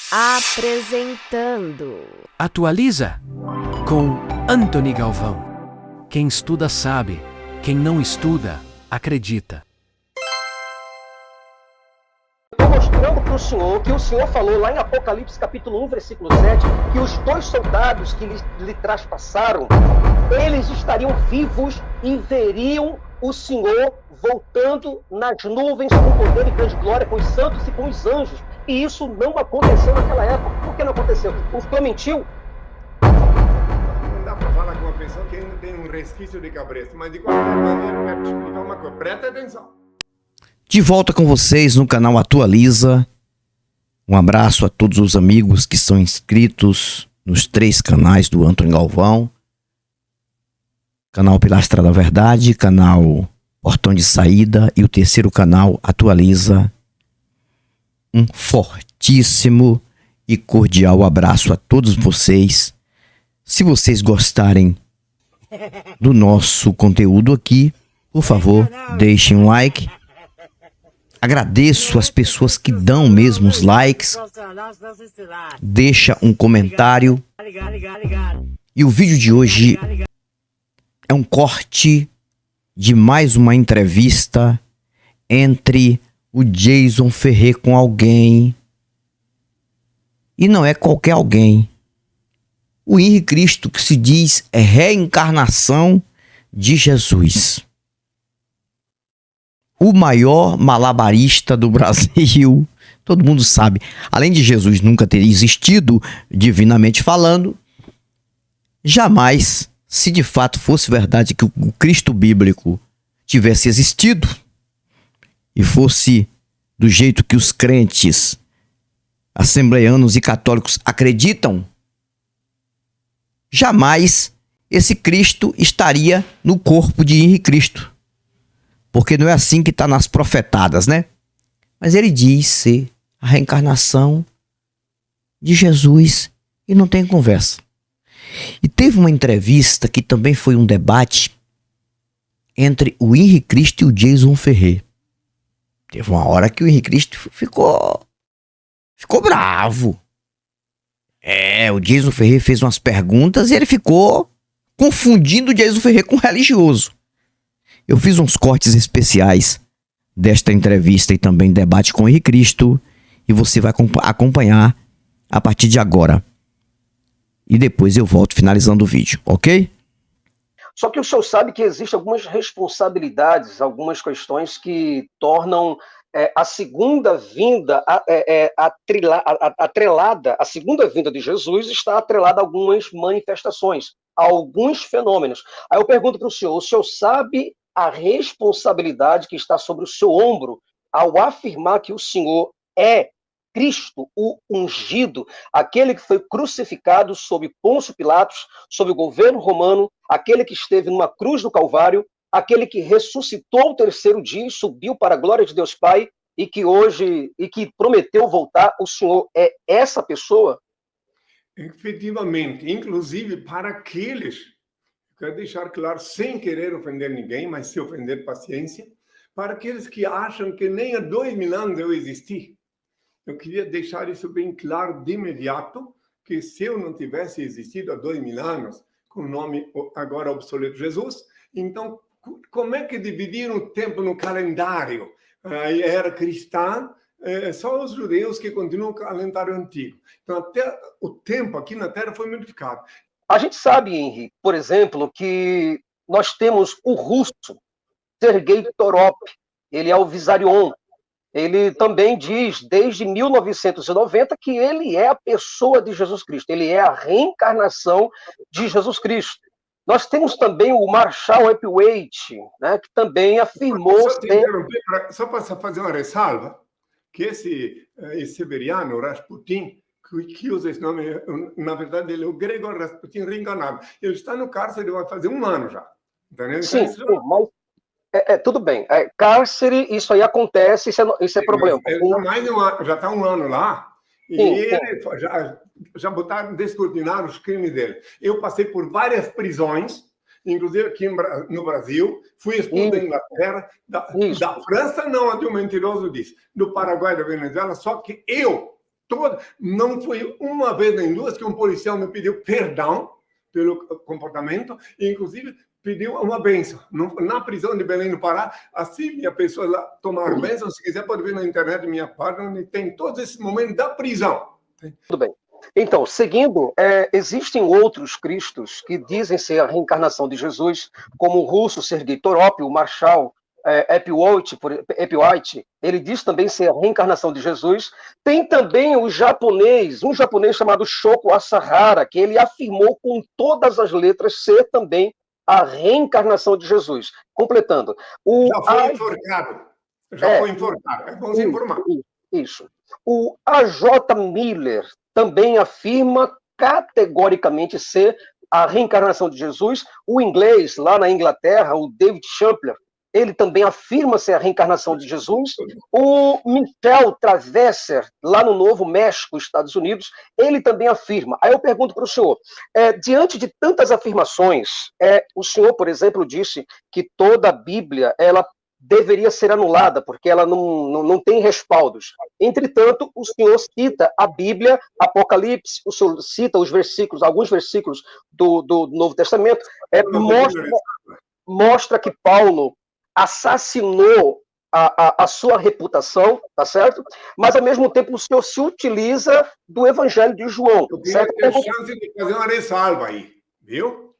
Apresentando Atualiza com Antony Galvão. Quem estuda sabe, quem não estuda acredita. Estou mostrando para o senhor que o senhor falou lá em Apocalipse capítulo 1, versículo 7, que os dois soldados que lhe traspassaram, eles estariam vivos e veriam o senhor voltando nas nuvens com poder e grande glória, com os santos e com os anjos. E isso não aconteceu naquela época. Por que não aconteceu? O senhor mentiu? Não dá para falar com uma pessoa que ainda tem um resquício de cabeça, mas de qualquer maneira eu quero te explicar uma coisa. Presta atenção. De volta com vocês no canal Atualiza. Um abraço a todos os amigos que são inscritos nos 3 canais do Antony Galvão. Canal Pilastra da Verdade, canal Portão de Saída e o 3º canal Atualiza. Um fortíssimo e cordial abraço a todos vocês. Se vocês gostarem do nosso conteúdo aqui, por favor, deixem um like. Agradeço as pessoas que dão mesmo os likes. Deixa um comentário. E o vídeo de hoje é um corte de mais uma entrevista entre o Jason Ferrer com alguém. E não é qualquer alguém. O Henri Cristo, que se diz é reencarnação de Jesus. O maior malabarista do Brasil. Todo mundo sabe. Além de Jesus nunca ter existido, divinamente falando, jamais, se de fato fosse verdade que o Cristo bíblico tivesse existido e fosse do jeito que os crentes assembleanos e católicos acreditam, jamais esse Cristo estaria no corpo de Henri Cristo. Porque não é assim que está nas profetadas, né? Mas ele diz ser a reencarnação de Jesus e não tem conversa. E teve uma entrevista que também foi um debate entre o Henri Cristo e o Jason Ferrer. Teve uma hora que o Henri Cristo ficou bravo. O Jason Ferrer fez umas perguntas e ele ficou confundindo o Jason Ferrer com religioso. Eu fiz uns cortes especiais desta entrevista e também debate com o Henri Cristo e você vai acompanhar a partir de agora. E depois eu volto finalizando o vídeo, ok? Só que o senhor sabe que existem algumas responsabilidades, algumas questões que tornam a segunda vinda atrelada, a segunda vinda de Jesus está atrelada a algumas manifestações, a alguns fenômenos. Aí eu pergunto para o senhor sabe a responsabilidade que está sobre o seu ombro ao afirmar que o senhor é Cristo, o ungido, aquele que foi crucificado sob Pôncio Pilatos, sob o governo romano, aquele que esteve numa cruz do Calvário, aquele que ressuscitou ao 3º dia e subiu para a glória de Deus Pai e que prometeu voltar. O senhor é essa pessoa? Efetivamente, inclusive para aqueles, quero deixar claro, sem querer ofender ninguém, mas se ofender, paciência, para aqueles que acham que nem há 2000 anos eu existi. Eu queria deixar isso bem claro de imediato, que se eu não tivesse existido há 2000 anos, com o nome agora obsoleto Jesus, então como é que dividiram o tempo no calendário? A era cristã, só os judeus que continuam o calendário antigo. Então até o tempo aqui na Terra foi modificado. A gente sabe, Henri, por exemplo, que nós temos o russo, Sergei Torop, ele é o Vissarion. Ele também diz, desde 1990, que ele é a pessoa de Jesus Cristo, ele é a reencarnação de Jesus Cristo. Nós temos também o Marshall Epworth, né, que também afirmou... Só para fazer uma ressalva, que esse Severiano, Rasputin, que usa esse nome, na verdade ele é o grego Rasputin reencarnado. Ele está no cárcere, vai fazer 1 ano já. Entendeu? Sim, mas... tudo bem. Cárcere, isso aí acontece, isso é problema. Já está 1 ano lá, e ele já botaram, descortinaram os crimes dele. Eu passei por várias prisões, inclusive aqui no Brasil, fui expulso da Inglaterra, da França não, onde o mentiroso disse, do Paraguai, da Venezuela, só que eu Não foi uma vez nem duas que um policial me pediu perdão pelo comportamento, e inclusive pediu uma bênção. Na prisão de Belém do Pará, assim a pessoa lá tomar bênção, se quiser pode ver na internet minha página, onde tem todos esses momentos da prisão. Tudo bem. Então, seguindo, existem outros Cristos que dizem ser a reencarnação de Jesus, como o russo Sergei Torop, o Marshall Epworth, ele diz também ser a reencarnação de Jesus. Tem também um japonês chamado Shoko Asahara, que ele afirmou com todas as letras ser também a reencarnação de Jesus. Completando. Já foi enforcado. Foi enforcado. É bom se informar. Isso. O A.J. Miller também afirma categoricamente ser a reencarnação de Jesus. O inglês, lá na Inglaterra, o David Champler, ele também afirma ser a reencarnação de Jesus. O Michel Travesser, lá no Novo México, Estados Unidos, ele também afirma. Aí eu pergunto para o senhor, diante de tantas afirmações, o senhor, por exemplo, disse que toda a Bíblia, ela deveria ser anulada, porque ela não tem respaldos. Entretanto, o senhor cita a Bíblia, Apocalipse, o senhor cita os versículos, alguns versículos do Novo Testamento, mostra que Paulo assassinou a sua reputação, tá certo? Mas, ao mesmo tempo, o senhor se utiliza do Evangelho de João. Eu queria ter chance de fazer uma ressalva aí, viu?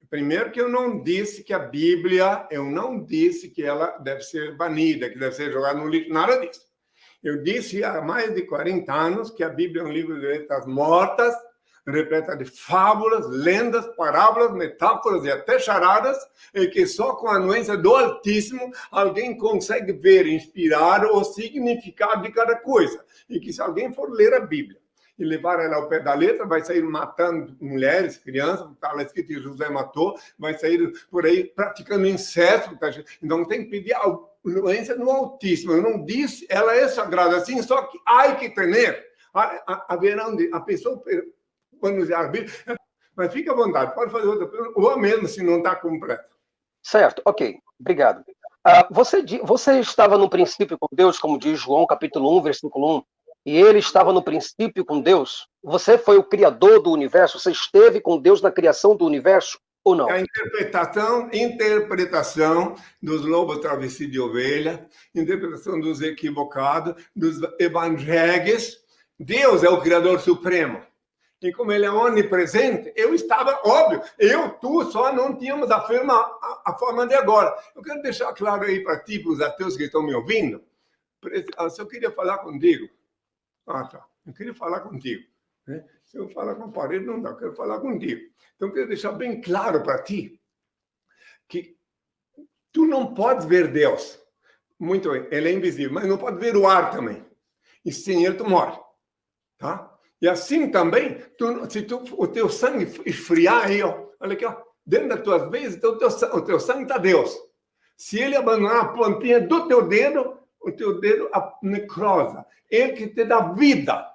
Primeiro que eu não disse que a Bíblia, eu não disse que ela deve ser banida, que deve ser jogada no lixo, nada disso. Eu disse há mais de 40 anos que a Bíblia é um livro de letras mortas, repleta de fábulas, lendas, parábolas, metáforas e até charadas, e que só com a anuência do Altíssimo alguém consegue ver, inspirar o significado de cada coisa. E que se alguém for ler a Bíblia e levar ela ao pé da letra, vai sair matando mulheres, crianças, está lá escrito que José matou, vai sair por aí praticando incesto. Então tem que pedir a anuência no Altíssimo. Eu não disse, ela é sagrada assim, só que há que ter a pessoa quando usar a Bíblia, mas fica à vontade, pode fazer outra pergunta, ou mesmo se não está completo. Certo, ok, obrigado. Você estava no princípio com Deus, como diz João, capítulo 1, versículo 1, e ele estava no princípio com Deus? Você foi o criador do universo? Você esteve com Deus na criação do universo ou não? A interpretação dos lobos travestidos de ovelha, interpretação dos equivocados, dos evangélicos. Deus é o Criador Supremo. E como ele é onipresente, eu estava, óbvio, tu só não tínhamos a forma de agora. Eu quero deixar claro aí para ti, para os ateus que estão me ouvindo, se eu queria falar contigo. Tá. Eu queria falar contigo. Né? Se eu falar com a parede, não dá, eu quero falar contigo. Então, eu quero deixar bem claro para ti que tu não podes ver Deus. Muito bem, ele é invisível, mas não pode ver o ar também. E sem ele tu morre. Tá? E assim também, se o teu sangue esfriar aí, ó, olha aqui, ó, dentro das tuas veias, então o teu sangue está Deus. Se ele abandonar a pontinha do teu dedo, o teu dedo necrosa. Ele que te dá vida.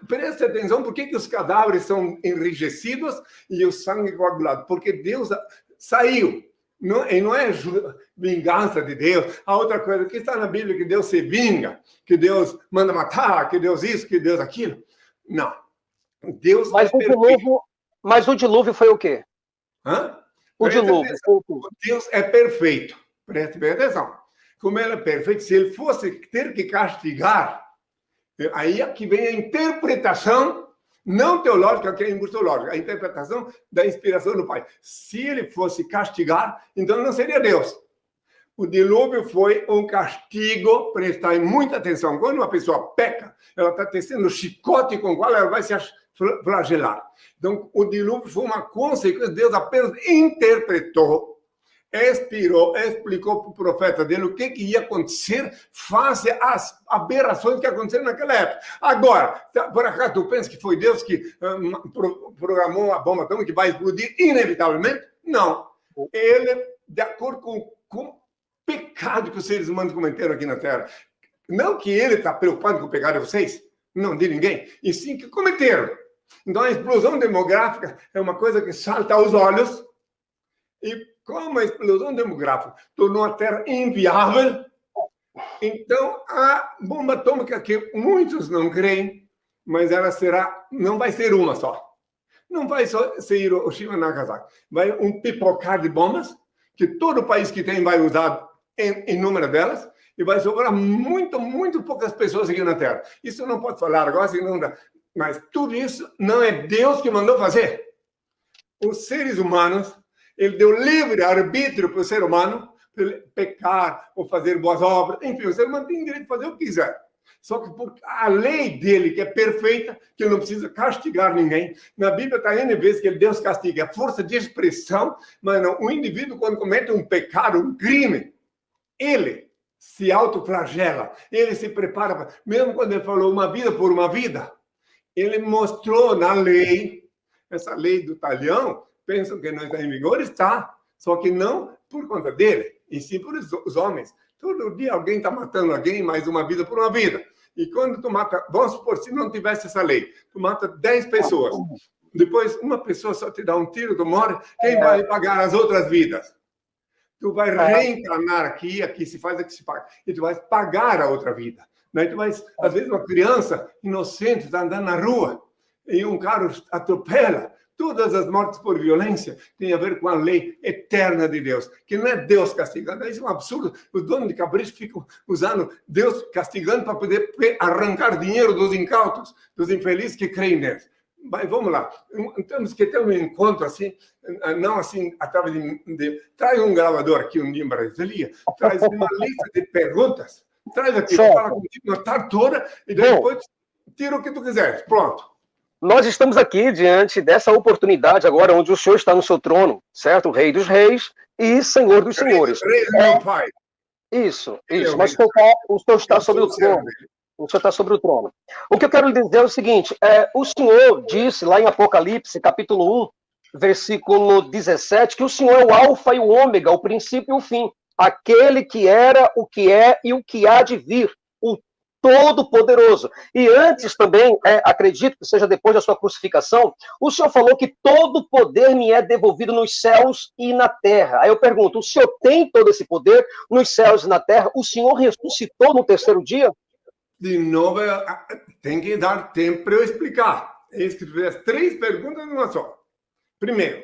Preste atenção, por que os cadáveres são enrijecidos e o sangue coagulado? Porque Deus saiu. E não é vingança de Deus. A outra coisa que está na Bíblia, que Deus se vinga, que Deus manda matar, que Deus isso, que Deus aquilo. Não. Deus mas o dilúvio foi o quê? O dilúvio. Deus é perfeito. Preste bem atenção. Como ele é perfeito, se ele fosse ter que castigar, aí é que vem a interpretação, não teológica, que é impostológica, a interpretação da inspiração do Pai. Se ele fosse castigar, então não seria Deus. O dilúvio foi um castigo, prestar muita atenção. Quando uma pessoa peca, ela está tecendo chicote com o qual ela vai se flagelar. Então, o dilúvio foi uma consequência, Deus apenas interpretou, explicou para o profeta dele o que ia acontecer face às aberrações que aconteceram naquela época. Agora, por acaso tu pensa que foi Deus que programou a bomba atômica que vai explodir inevitavelmente? Não. Ele, de acordo com o pecado que os seres humanos cometeram aqui na Terra, não que ele está preocupado com o pecado de vocês, não de ninguém, e sim que cometeram. Então a explosão demográfica é uma coisa que salta aos olhos, e como a explosão demográfica tornou a Terra inviável, Então, a bomba atômica, que muitos não creem, mas ela não vai ser uma só. Não vai só ser Hiroshima e Nagasaki. Vai um pipocar de bombas, que todo país que tem vai usar em número delas, e vai sobrar muito poucas pessoas aqui na Terra. Isso eu não posso falar agora, senão dá. Mas tudo isso não é Deus que mandou fazer. Os seres humanos, ele deu livre arbítrio para o ser humano, para ele pecar ou fazer boas obras. Enfim, o ser humano tem direito de fazer o que quiser. Só que por a lei dele, que é perfeita, que ele não precisa castigar ninguém. Na Bíblia está N vezes que Deus castiga. É força de expressão, mas não. O indivíduo, quando comete um pecado, um crime, ele se autoflagela. Ele se prepara. Mesmo quando ele falou uma vida por uma vida, ele mostrou na lei, essa lei do talhão, pensam que não está em vigor, está. Só que não por conta dele, e sim por os homens. Todo dia alguém está matando alguém, mais uma vida por uma vida. E quando tu mata, vamos supor, se não tivesse essa lei, tu mata 10 pessoas. Depois, uma pessoa só te dá um tiro, tu morre, quem vai pagar as outras vidas? Tu vai reencarnar aqui se faz, aqui se paga. E tu vai pagar a outra vida. Daí tu vai, às vezes, uma criança inocente está andando na rua e um carro atropela. Todas as mortes por violência têm a ver com a lei eterna de Deus, que não é Deus castigando. Isso é um absurdo. Os donos de capricho ficam usando Deus castigando para poder arrancar dinheiro dos incautos, dos infelizes que creem neles. Mas vamos lá. Temos que ter um encontro assim, não assim, através de... Traz um gravador aqui um dia em Brasília, traz uma lista de perguntas, traz aqui, fala contigo uma tarde toda, e depois tira o que tu quiseres. Pronto. Nós estamos aqui diante dessa oportunidade agora, onde o Senhor está no seu trono, certo? Rei dos reis e Senhor dos senhores. Rei do meu pai. Isso. Mas o Senhor está sobre o trono. O Senhor está sobre o trono. O que eu quero lhe dizer é o seguinte, o Senhor disse lá em Apocalipse, capítulo 1, versículo 17, que o Senhor é o alfa e o ômega, o princípio e o fim, aquele que era, o que é e o que há de vir, o Todo-Poderoso. E antes também, acredito que seja depois da sua crucificação, o Senhor falou que todo poder me é devolvido nos céus e na terra. Aí eu pergunto, o Senhor tem todo esse poder nos céus e na terra? O Senhor ressuscitou no terceiro dia? De novo, tem que dar tempo para eu explicar. É isso que tu fez 3 perguntas numa só. Primeiro,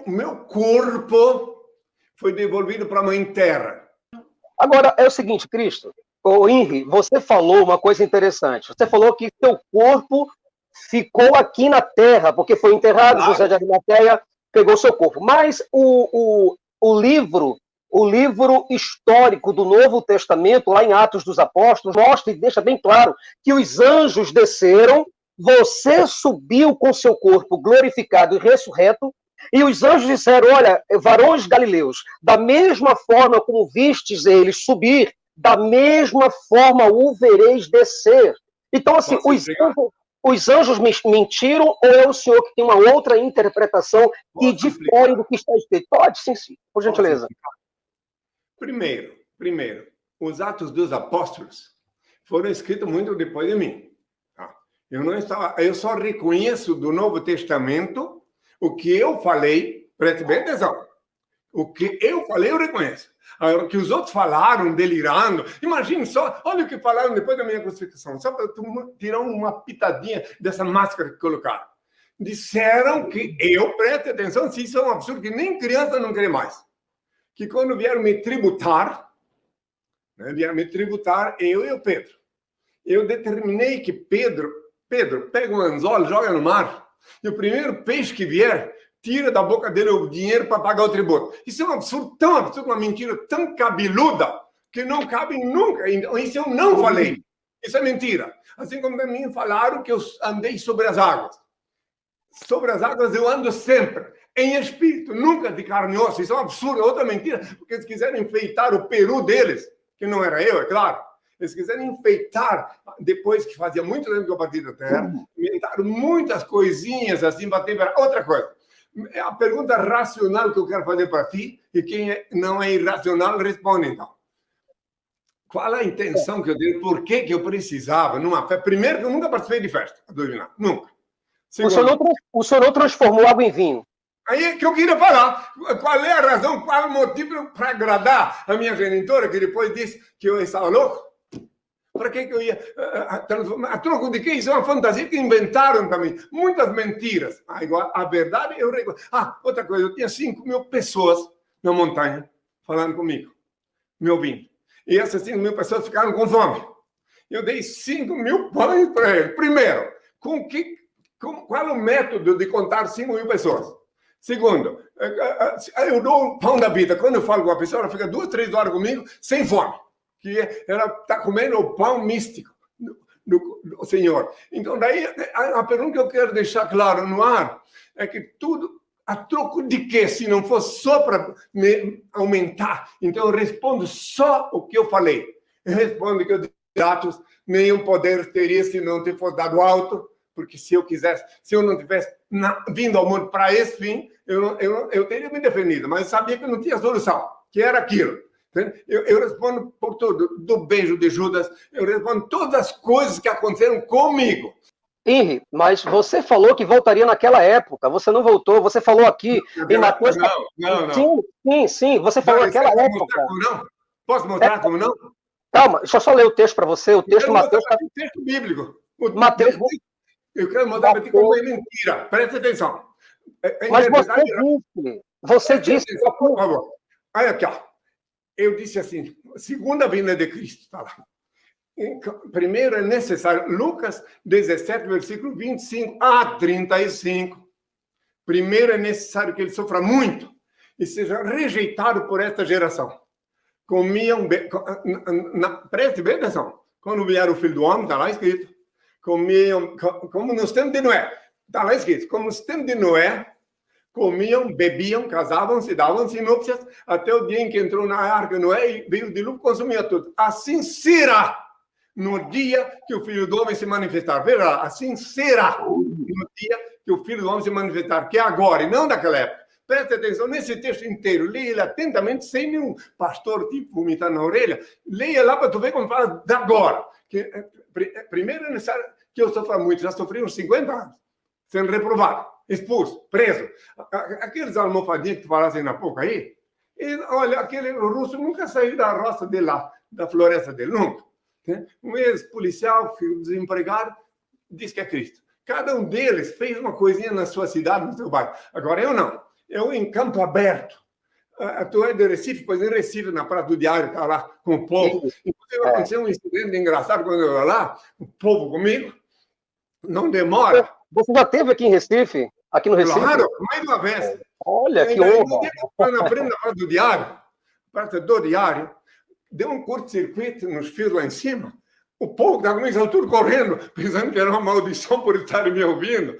meu corpo foi devolvido para a Mãe Terra. Agora, é o seguinte, Cristo, Henri, você falou uma coisa interessante. Você falou que seu corpo ficou aqui na Terra, porque foi enterrado, José de Arimateia pegou seu corpo. Mas o livro histórico do Novo Testamento, lá em Atos dos Apóstolos, mostra e deixa bem claro que os anjos desceram, você subiu com seu corpo glorificado e ressurreto, e os anjos disseram, olha, varões galileus, da mesma forma como vistes eles subir, da mesma forma o vereis descer. Então, assim, os anjos mentiram, ou é o Senhor que tem uma outra interpretação que difere do que está escrito? Pode, sim, por gentileza. Primeiro, os Atos dos Apóstolos foram escritos muito depois de mim. Eu só reconheço do Novo Testamento o que eu falei, preste bem atenção. O que eu falei, eu reconheço. Agora, o que os outros falaram, delirando, imagine só, olha o que falaram depois da minha crucificação, só para tirar uma pitadinha dessa máscara que colocaram. Disseram que preste atenção, se isso é um absurdo, que nem criança não crê mais. Que quando vieram me tributar, eu e o Pedro. Eu determinei que Pedro, pega um anzol, joga no mar, e o primeiro peixe que vier, tira da boca dele o dinheiro para pagar o tributo. Isso é um absurdo, tão absurdo, uma mentira tão cabeluda, que não cabe nunca. Isso eu não falei. Isso é mentira. Assim como também falaram que eu andei sobre as águas. Sobre as águas eu ando sempre, em espírito, nunca de carne e osso. Isso é um absurdo, é outra mentira, porque eles quiseram enfeitar o peru deles, que não era eu, é claro. Eles quiseram enfeitar, depois que fazia muito tempo que eu parti da terra, inventaram muitas coisinhas assim para temperar. Outra coisa, a pergunta racional que eu quero fazer para ti, e quem não é irracional, responde então. Qual a intenção que eu dei? Por que eu precisava numa festa? Primeiro, que eu nunca participei de festa, nunca. Segundo, o senhor não transformou água em vinho. Aí é que eu queria falar. Qual é a razão, qual o motivo para agradar a minha genitora, que depois disse que eu estava louco? Para que eu ia transformar? A troco de quê? Isso é uma fantasia que inventaram também. Muitas mentiras. A verdade, eu reconheço. Outra coisa, eu tinha 5.000 pessoas na montanha falando comigo, me ouvindo. E essas 5.000 pessoas ficaram com fome. Eu dei 5.000 pães para eles. Primeiro, qual é o método de contar 5.000 pessoas? Segundo, eu dou o pão da vida. Quando eu falo com uma pessoa, ela fica 2, 3 horas comigo sem fome. Que ela está comendo o pão místico do Senhor. Então, daí, a pergunta que eu quero deixar claro no ar é que tudo, a troco de quê? Se não for só para me aumentar. Então, eu respondo só o que eu falei. Eu respondo que eu disse, Atos, nenhum poder teria se não te fosse dado alto, porque se eu não tivesse vindo ao mundo para esse fim, eu teria me defendido, mas eu sabia que não tinha solução, que era aquilo. Eu respondo por tudo, do beijo de Judas, eu respondo todas as coisas que aconteceram comigo. Henry, mas você falou que voltaria naquela época, você não voltou, você falou aqui em Mateus... Não. Sim, você falou naquela época. Posso mostrar como não? Calma, deixa eu só ler o texto para você, o texto de Mateus... O texto bíblico. Mateus... Eu quero mostrar para ti como é mentira, presta atenção. Mas você disse... Por favor, olha aqui, ó. Eu disse assim, segunda vinda de Cristo, está lá. Primeiro é necessário, Lucas 17, versículo 25 a 35. Primeiro é necessário que ele sofra muito e seja rejeitado por esta geração. Preste bem atenção, quando vier o Filho do Homem, está lá escrito, como nos tempos de Noé, está lá escrito, como nos tempos de Noé, comiam, bebiam, casavam-se, davam-se núpcias, até o dia em que entrou na arca Noé e veio o dilúvio, consumia tudo. Assim será no dia que o Filho do Homem se manifestar. Veja, assim será no dia que o Filho do Homem se manifestar, que é agora e não naquela época. Preste atenção nesse texto inteiro, leia ele atentamente, sem nenhum pastor tipo vomitar na orelha. Leia lá para tu ver como fala de agora. Primeiro é necessário que eu sofra muito, já sofri uns 50 anos, sendo reprovado, expulso, preso. Aqueles almofadinhos que falassem na pouco aí, olha, aquele russo nunca saiu da roça dele lá, da floresta dele, nunca. Um ex-policial, filho desempregado, diz que é Cristo. Cada um deles fez uma coisinha na sua cidade, no seu bairro. Agora eu não. Eu em Campo Aberto. Tu é de Recife, pois em Recife, na Praça do Diário, está lá com o povo. Inclusive, aconteceu um incidente engraçado quando eu ia lá, o povo comigo, não demora. Você já esteve aqui em Recife? Aqui no Recife? Claro, mais uma vez. Olha, que honra. Na frente da Praça do Diário, Praça do Diário, deu um curto-circuito nos fios lá em cima. O povo estava começando tudo correndo, pensando que era uma maldição por estarem me ouvindo.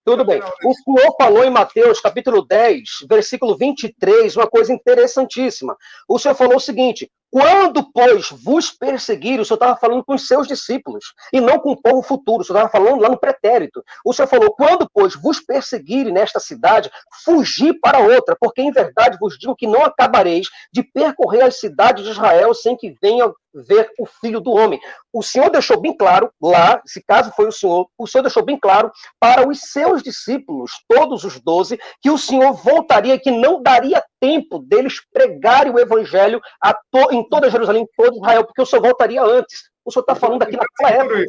Tudo bem. O Senhor falou em Mateus, capítulo 10, versículo 23, uma coisa interessantíssima. O Senhor falou o seguinte: quando, pois, vos perseguirem, o Senhor estava falando com os seus discípulos, e não com o povo futuro, o Senhor estava falando lá no pretérito. O Senhor falou, quando, pois, vos perseguirem nesta cidade, fugi para outra, porque em verdade vos digo que não acabareis de percorrer as cidades de Israel sem que venha ver o Filho do Homem. O Senhor deixou bem claro, lá, esse caso foi o Senhor deixou bem claro para os seus discípulos, todos os 12, que o Senhor voltaria, que não daria tempo deles pregarem o evangelho em toda Jerusalém, em todo Israel, porque o Senhor voltaria antes. O Senhor está falando aqui naquela época.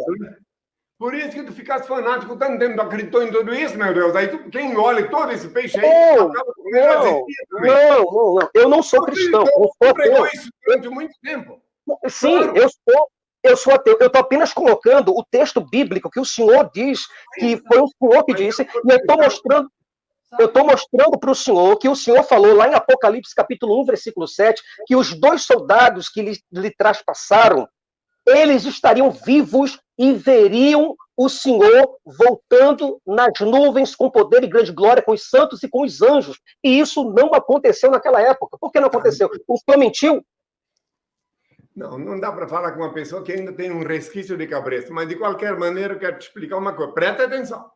Por isso que tu ficaste fanático tanto tempo, tu acreditou em tudo isso, meu Deus. Aí quem olha todo esse peixe aí, acaba comendo não. Eu não sou cristão. Tu pregou isso durante muito tempo. Sim, claro. Eu sou ateu. Eu estou apenas colocando o texto bíblico que o Senhor diz, que foi o Senhor que disse, e eu estou mostrando para o Senhor que o Senhor falou lá em Apocalipse capítulo 1, versículo 7, que os 2 soldados que lhe traspassaram, eles estariam vivos e veriam o Senhor voltando nas nuvens com poder e grande glória, com os santos e com os anjos. E isso não aconteceu naquela época. Por que não aconteceu? O Senhor mentiu? Não dá para falar com uma pessoa que ainda tem um resquício de cabresto, mas de qualquer maneira eu quero te explicar uma coisa. Presta atenção.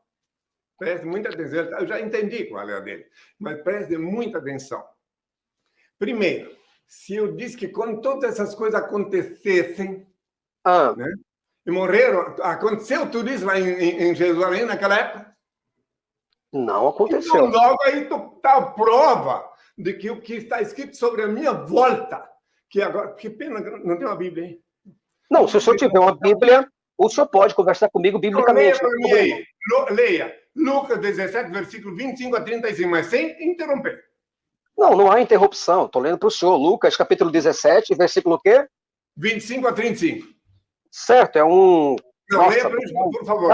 Preste muita atenção. Eu já entendi qual é a dele, mas preste muita atenção. Primeiro, se eu disse que quando todas essas coisas acontecessem, né, e morreram, aconteceu tudo isso lá em Jerusalém naquela época? Não aconteceu. Então, logo aí está a prova de que o que está escrito sobre a minha volta, que agora, que pena, não tem uma Bíblia aí. Não, se o senhor tiver uma Bíblia, o senhor pode conversar comigo biblicamente. Leia Lucas 17, versículo 25 a 35, mas sem interromper. Não há interrupção. Estou lendo para o senhor. Lucas, capítulo 17, versículo o quê? 25 a 35. Certo, é um... Não, Nossa, leia para mim, por favor.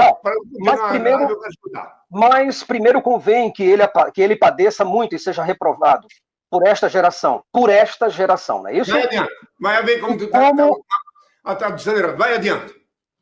Mas primeiro convém que ele padeça muito e seja reprovado por esta geração. Por esta geração, não é isso? Vai adiante. Vai ver como tu está a tradução errada. Vai adiante.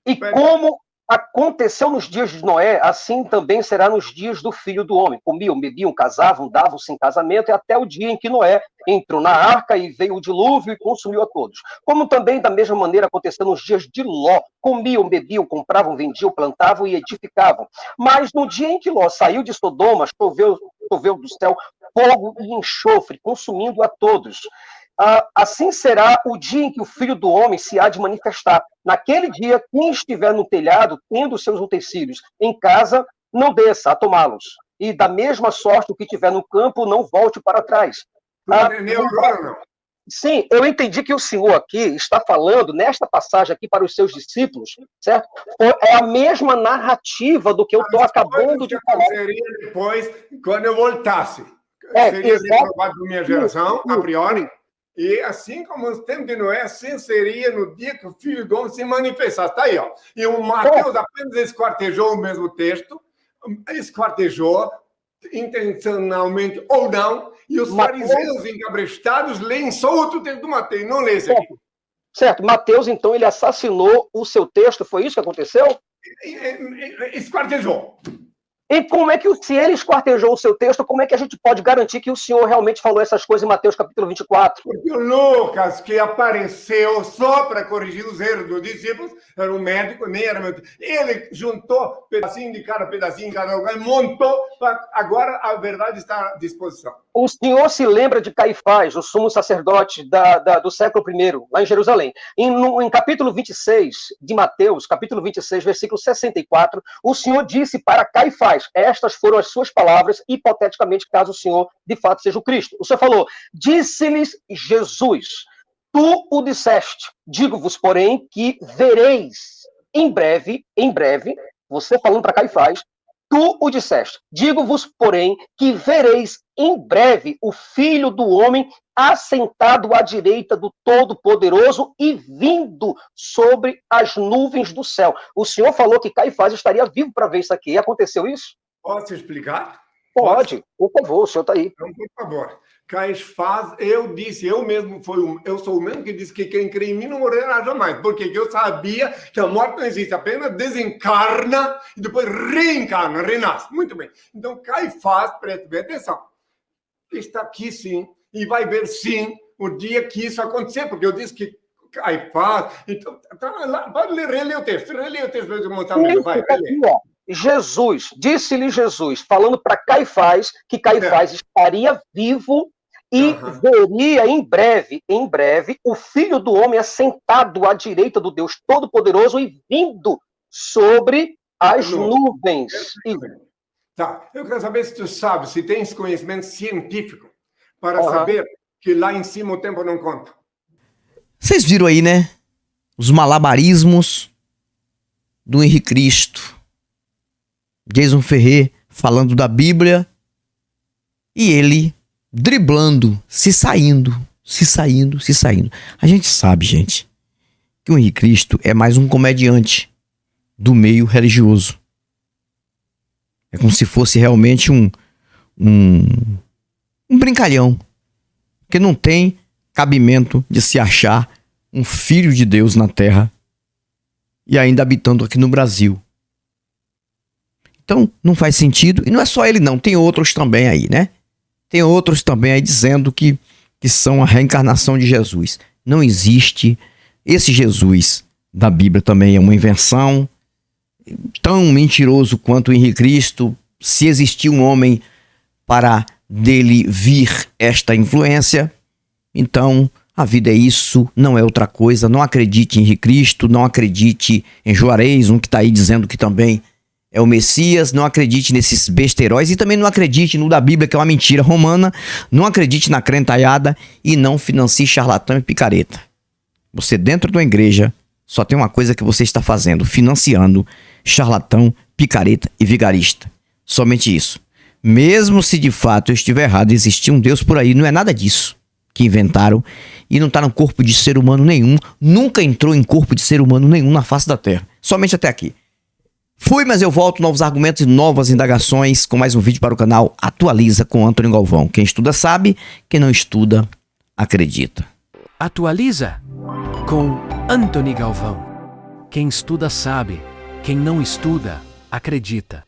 E como aconteceu nos dias de Noé, assim também será nos dias do Filho do Homem. Comiam, bebiam, casavam, davam-se em casamento, e até o dia em que Noé entrou na arca e veio o dilúvio e consumiu a todos. Como também, da mesma maneira, aconteceu nos dias de Ló. Comiam, bebiam, compravam, vendiam, plantavam e edificavam. Mas no dia em que Ló saiu de Sodoma, choveu do céu fogo e enxofre, consumindo a todos. Assim será o dia em que o Filho do Homem se há de manifestar. Naquele dia, quem estiver no telhado, tendo seus utensílios em casa, não desça a tomá-los. E da mesma sorte, o que estiver no campo, não volte para trás. Entendeu agora, não? Sim, eu entendi que o senhor aqui está falando, nesta passagem aqui para os seus discípulos, certo? É a mesma narrativa do que eu estou acabando de falar. Seria depois, quando eu voltasse. Seria reprovado da minha geração, a priori. E assim como os tempos de Noé, assim seria no dia que o Filho do Homem se manifestasse. Está aí, ó. E o Mateus apenas esquartejou o mesmo texto, esquartejou intencionalmente ou não, e os fariseus encabrestados leem só outro texto do Mateus, não lê esse aqui. Certo. Mateus, então, ele assassinou o seu texto, foi isso que aconteceu? Esquartejou. E como é que, se ele esquartejou o seu texto, como é que a gente pode garantir que o senhor realmente falou essas coisas em Mateus capítulo 24? Porque o Lucas, que apareceu só para corrigir os erros dos discípulos, era um médico, nem era médico. Ele juntou pedacinho de cada lugar, montou, agora a verdade está à disposição. O senhor se lembra de Caifás, o sumo sacerdote do século I, lá em Jerusalém. Em capítulo 26 de Mateus, capítulo 26, versículo 64, o senhor disse para Caifás, estas foram as suas palavras, hipoteticamente, caso o senhor de fato seja o Cristo. O senhor falou, disse-lhes Jesus, tu o disseste, digo-vos, porém, que vereis em breve, você falando para Caifás, tu o disseste, digo-vos, porém, que vereis em breve o Filho do Homem assentado à direita do Todo-Poderoso e vindo sobre as nuvens do céu. O senhor falou que Caifás estaria vivo para ver isso aqui. Aconteceu isso? Posso explicar? Pode, por favor, o senhor está aí. Então, por favor. Caifás, eu sou o mesmo que disse que quem crê em mim não morrerá jamais. Porque eu sabia que a morte não existe, apenas desencarna e depois reencarna, renasce. Muito bem. Então, Caifás, preste bem atenção, está aqui sim, e vai ver sim o dia que isso acontecer, porque eu disse que Caifás. Então, pode reler o texto, para eu mostrar melhor. Vai, Jesus, disse-lhe Jesus, falando para Caifás, que Caifás estaria vivo e veria em breve, o Filho do Homem assentado à direita do Deus Todo-Poderoso e vindo sobre as nuvens. Tá, eu quero saber se tu sabe, se tens conhecimento científico para saber que lá em cima o tempo não conta. Vocês viram aí, né? Os malabarismos do Henrique Cristo. Jason Ferrer falando da Bíblia e ele driblando, se saindo. A gente sabe, gente, que o Henrique Cristo é mais um comediante do meio religioso. É como se fosse realmente um brincalhão, que não tem cabimento de se achar um filho de Deus na terra e ainda habitando aqui no Brasil. Então, não faz sentido. E não é só ele, não. Tem outros também aí, né? Tem outros também aí dizendo que são a reencarnação de Jesus. Não existe. Esse Jesus da Bíblia também é uma invenção. Tão mentiroso quanto o Henrique Cristo. Se existir um homem para dele vir esta influência, então a vida é isso, não é outra coisa. Não acredite em Henrique Cristo, não acredite em Juarez, um que está aí dizendo que também é o Messias, não acredite nesses besteiróis e também não acredite no da Bíblia, que é uma mentira romana, não acredite na crentalhada e não financie charlatão e picareta. Você dentro de uma igreja só tem uma coisa que você está fazendo, financiando charlatão, picareta e vigarista. Somente isso. Mesmo se de fato eu estiver errado, existir um Deus por aí, não é nada disso que inventaram e não está no corpo de ser humano nenhum, nunca entrou em corpo de ser humano nenhum na face da terra. Somente até aqui. Fui, mas eu volto, novos argumentos e novas indagações com mais um vídeo para o canal Atualiza com Antônio Galvão. Quem estuda sabe, quem não estuda, acredita. Atualiza com Antônio Galvão. Quem estuda sabe, quem não estuda, acredita.